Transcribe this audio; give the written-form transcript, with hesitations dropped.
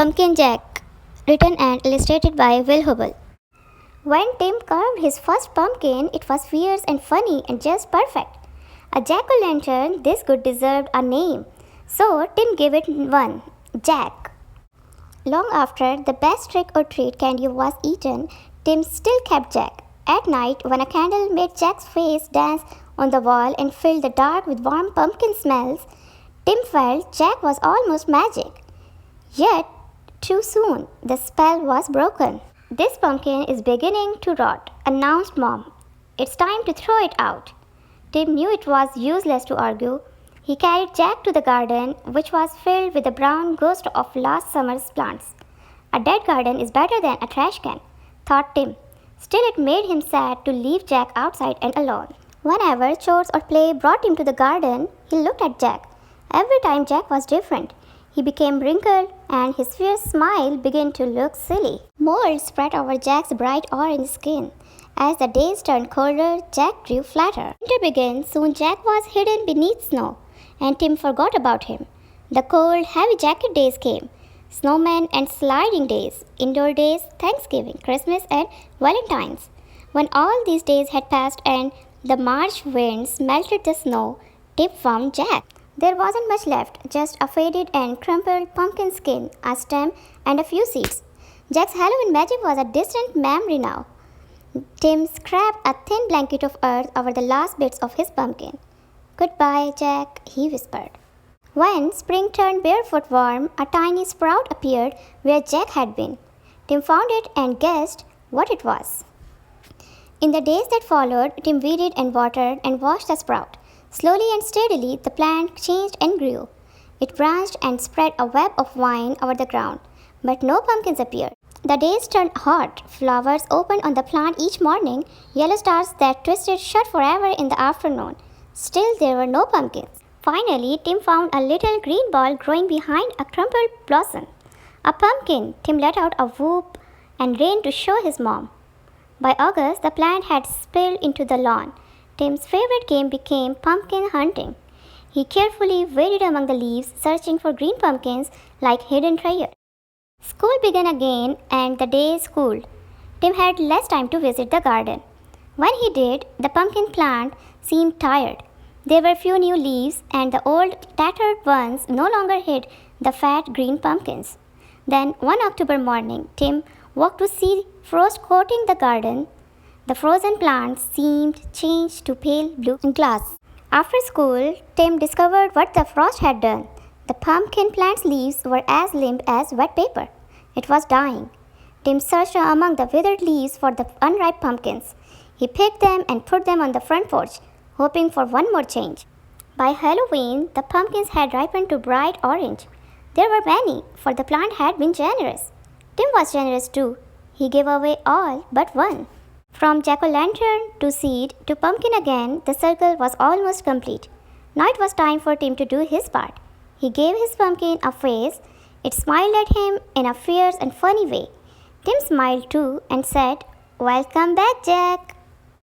Pumpkin Jack, written and illustrated by Hubbell. When Tim carved his first pumpkin, it was fierce and funny and just perfect. A jack-o'-lantern this good deserved a name, so Tim gave it one, Jack. Long after the best trick-or-treat candy was eaten, Tim still kept Jack. At night, when a candle made Jack's face dance on the wall and filled the dark with warm pumpkin smells, Tim felt Jack was almost magic. Yet, too soon, the spell was broken. "This pumpkin is beginning to rot," announced Mom. "It's time to throw it out." Tim knew it was useless to argue. He carried Jack to the garden, which was filled with the brown ghost of last summer's plants. A dead garden is better than a trash can, thought Tim. Still, it made him sad to leave Jack outside and alone. Whenever chores or play brought him to the garden, he looked at Jack. Every time Jack was different. He became wrinkled, and his fierce smile began to look silly. Mold spread over Jack's bright orange skin. As the days turned colder, Jack grew flatter. Winter began. Soon Jack was hidden beneath snow, and Tim forgot about him. The cold, heavy jacket days came. Snowmen and sliding days, indoor days, Thanksgiving, Christmas, and Valentine's. When all these days had passed and the March winds melted the snow, Tim found Jack. There wasn't much left, just a faded and crumpled pumpkin skin, a stem, and a few seeds. Jack's Halloween magic was a distant memory now. Tim scraped a thin blanket of earth over the last bits of his pumpkin. "Goodbye, Jack," he whispered. When spring turned barefoot warm, a tiny sprout appeared where Jack had been. Tim found it and guessed what it was. In the days that followed, Tim weeded and watered and washed the sprout. Slowly and steadily, the plant changed and grew. It branched and spread a web of vine over the ground, but no pumpkins appeared. The days turned hot. Flowers opened on the plant each morning, yellow stars that twisted shut forever in the afternoon. Still, there were no pumpkins. Finally, Tim found a little green ball growing behind a crumpled blossom. A pumpkin! Tim let out a whoop and ran to show his mom. By August, the plant had spilled into the lawn. Tim's favorite game became pumpkin hunting. He carefully waded among the leaves, searching for green pumpkins like hidden treasure. School began again, and the days cooled. Tim had less time to visit the garden. When he did, the pumpkin plant seemed tired. There were few new leaves, and the old, tattered ones no longer hid the fat green pumpkins. Then, one October morning, Tim woke to see frost coating the garden. The frozen plants seemed changed to pale blue glass. After school, Tim discovered what the frost had done. The pumpkin plant's leaves were as limp as wet paper. It was dying. Tim searched among the withered leaves for the unripe pumpkins. He picked them and put them on the front porch, hoping for one more change. By Halloween, the pumpkins had ripened to bright orange. There were many, for the plant had been generous. Tim was generous too. He gave away all but one. From jack-o'-lantern to seed to pumpkin again, the circle was almost complete. Now it was time for Tim to do his part. He gave his pumpkin a face. It smiled at him in a fierce and funny way. Tim smiled too and said, "Welcome back, Jack."